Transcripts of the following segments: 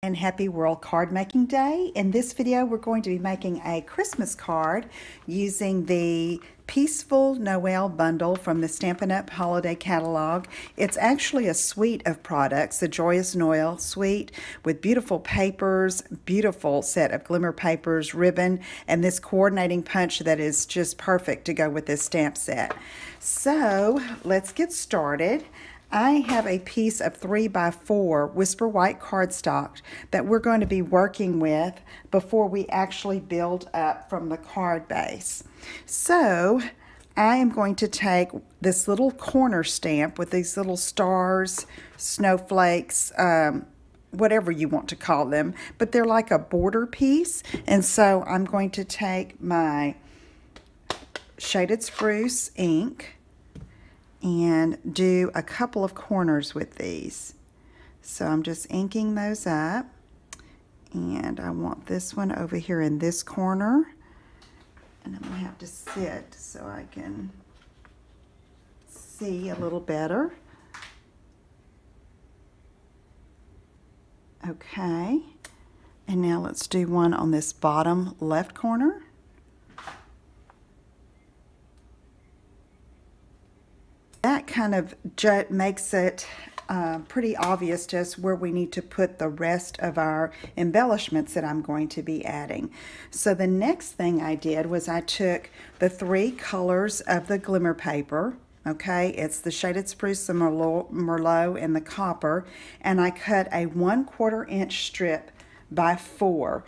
and happy World Card Making Day. In this video, we're going to be making a Christmas card using the Peaceful Noel bundle from the Stampin' Up! Holiday Catalog. It's actually a suite of products, the Joyous Noel suite, with beautiful papers, beautiful set of glimmer papers, ribbon, and this coordinating punch that is just perfect to go with this stamp set. So let's get started. I have a piece of 3x4 Whisper White cardstock that we're going to be working with before we actually build up from the card base. So I am going to take this little corner stamp with these little stars, snowflakes, whatever you want to call them, but they're like a border piece. And so I'm going to take my Shaded Spruce ink and do a couple of corners with these. So I'm just inking those up, and I want this one over here in this corner, and I'm gonna have to sit so I can see a little better. Okay, and now let's do one on this bottom left corner. That kind of makes it pretty obvious to us where we need to put the rest of our embellishments that I'm going to be adding. So the next thing I did was I took the 3 colors of the glimmer paper. Okay, it's the Shaded Spruce, the Merlot, and the Copper, and I cut a 1/4 inch strip by 4.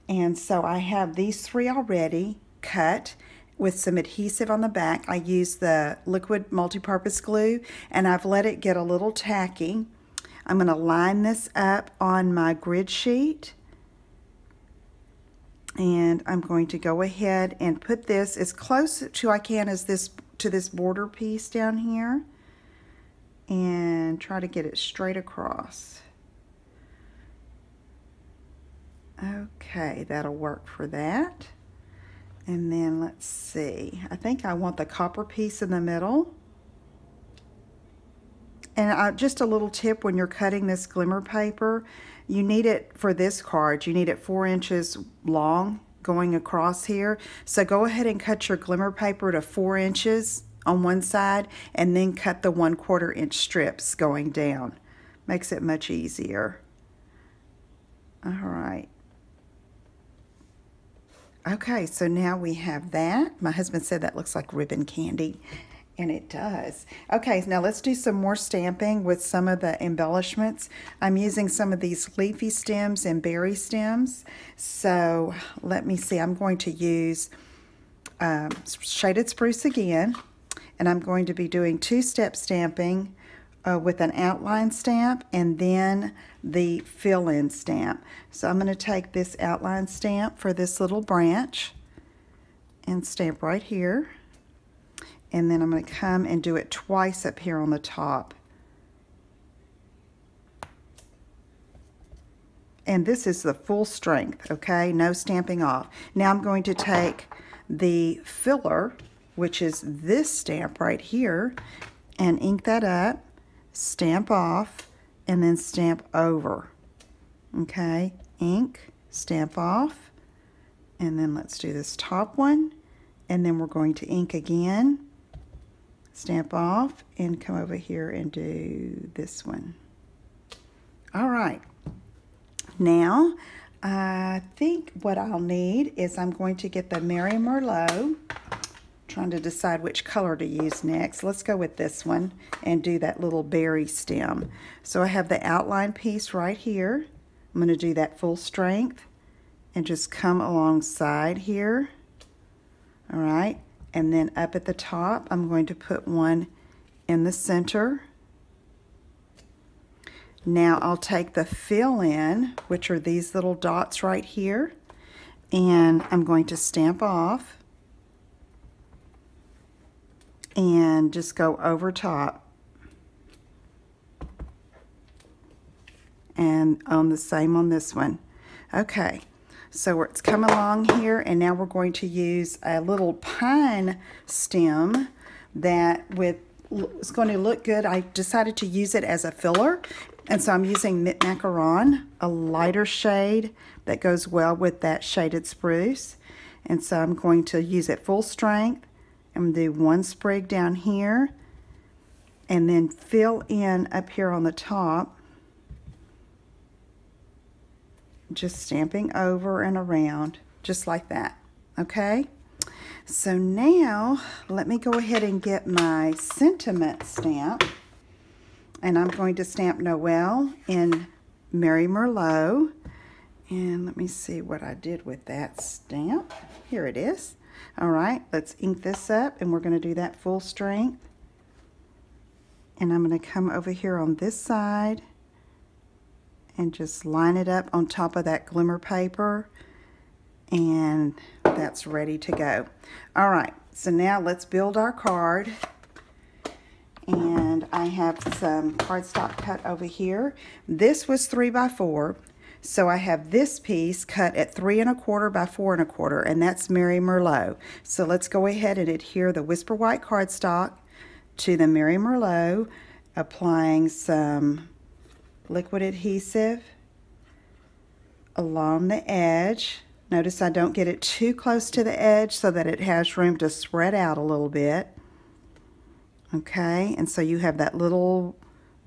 And so I have these 3 already cut with some adhesive on the back. I used the liquid multi-purpose glue, and I've let it get a little tacky. I'm going to line this up on my grid sheet, and I'm going to go ahead and put this as close to I can as this to this border piece down here, and try to get it straight across. Okay, that'll work for that. And then let's see, I think I want the copper piece in the middle. And just a little tip when you're cutting this glimmer paper, you need it for this card, you need it 4 inches long going across here. So go ahead and cut your glimmer paper to 4 inches on one side, and then cut the 1/4 inch strips going down. Makes it much easier. All right. Okay, so now we have that. My husband said that looks like ribbon candy, and it does. Okay, now let's do some more stamping with some of the embellishments. I'm using some of these leafy stems and berry stems. So let me see, I'm going to use Shaded Spruce again, and I'm going to be doing 2-step stamping with an outline stamp and then the fill-in stamp. So I'm going to take this outline stamp for this little branch and stamp right here, and then I'm going to come and do it twice up here on the top. And this is the full strength, okay? No stamping off. Now I'm going to take the filler, which is this stamp right here, and ink that up, stamp off, and then stamp over. Okay, ink, stamp off, and then let's do this top one, and then we're going to ink again, stamp off, and come over here and do this one. All right, now I think what I'll need is I'm going to get the Merry Merlot. Trying to decide which color to use next. Let's go with this one and do that little berry stem. So I have the outline piece right here. I'm going to do that full strength and just come alongside here. All right, and then up at the top, I'm going to put one in the center. Now I'll take the fill-in, which are these little dots right here, and I'm going to stamp off and just go over top, and on the same on this one. Okay, so it's come along here, and now we're going to use a little pine stem that with it's going to look good, I decided to use it as a filler. And so I'm using Macaron, a lighter shade that goes well with that shaded spruce. And so I'm going to use it full strength. I'm going to do one sprig down here and then fill in up here on the top, just stamping over and around, just like that. Okay? So now let me go ahead and get my sentiment stamp. And I'm going to stamp Noel in Mary Merlot. And let me see what I did with that stamp. Here it is. All right, let's ink this up, and we're going to do that full strength. And I'm going to come over here on this side and just line it up on top of that glimmer paper. And that's ready to go. All right, so now let's build our card. And I have some cardstock cut over here. This was 3 by 4, so I have this piece cut at 3 1/4 by 4 1/4, and that's Mary Merlot. So let's go ahead and adhere the Whisper White cardstock to the Mary Merlot, applying some liquid adhesive along the edge. Notice I don't get it too close to the edge so that it has room to spread out a little bit. Okay, and so you have that little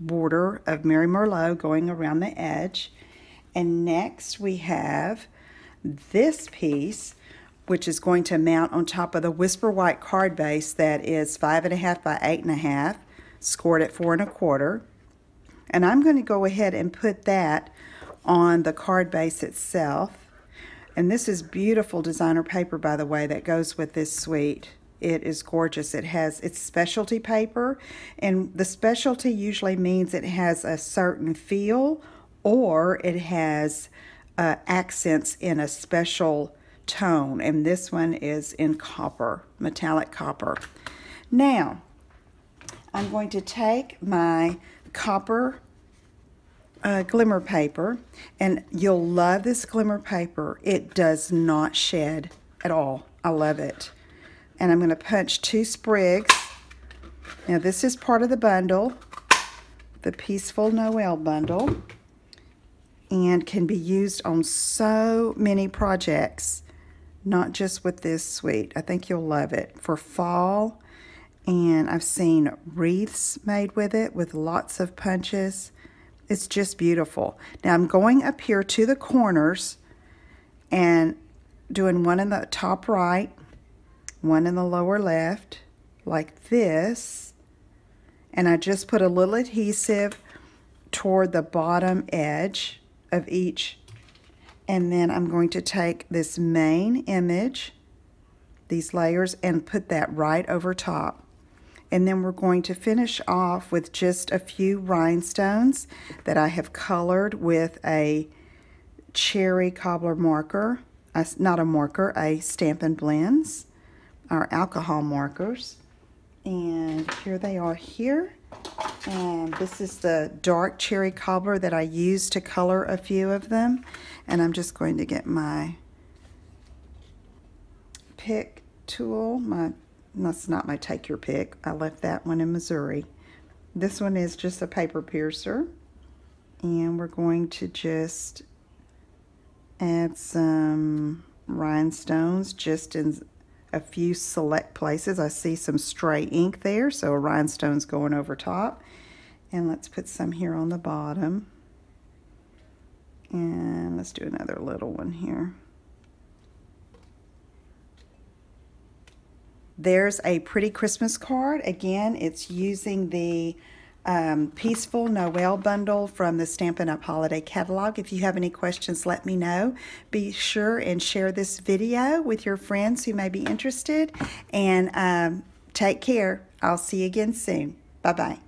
border of Mary Merlot going around the edge. And next we have this piece, which is going to mount on top of the Whisper White card base that is 5 1/2 by 8 1/2, scored at 4 1/4. And I'm going to go ahead and put that on the card base itself. And this is beautiful designer paper, by the way, that goes with this suite. It is gorgeous. It's specialty paper, and the specialty usually means it has a certain feel, or it has accents in a special tone, and this one is in copper, metallic copper. Now, I'm going to take my copper glimmer paper, and you'll love this glimmer paper. It does not shed at all. I love it. And I'm going to punch 2 sprigs. Now this is part of the bundle, the Peaceful Noel bundle, and can be used on so many projects, not just with this suite. I think you'll love it for fall, and I've seen wreaths made with it with lots of punches. It's just beautiful. Now I'm going up here to the corners and doing one in the top right, one in the lower left, like this, and I just put a little adhesive toward the bottom edge of each, and then I'm going to take this main image, these layers, and put that right over top. And then we're going to finish off with just a few rhinestones that I have colored with a cherry cobbler marker, not a marker, a Stampin' Blends, our alcohol markers. And here they are here. And this is the dark cherry cobbler that I used to color a few of them. And I'm just going to get my pick tool. That's not my take your pick. I left that one in Missouri. This one is just a paper piercer. And we're going to just add some rhinestones just in a few select places. I see some stray ink there, so a rhinestone's going over top. And let's put some here on the bottom. And let's do another little one here. There's a pretty Christmas card. Again, it's using the Peaceful Noel bundle from the Stampin' Up! Holiday Catalog. If you have any questions, let me know. Be sure and share this video with your friends who may be interested. And take care. I'll see you again soon. Bye-bye.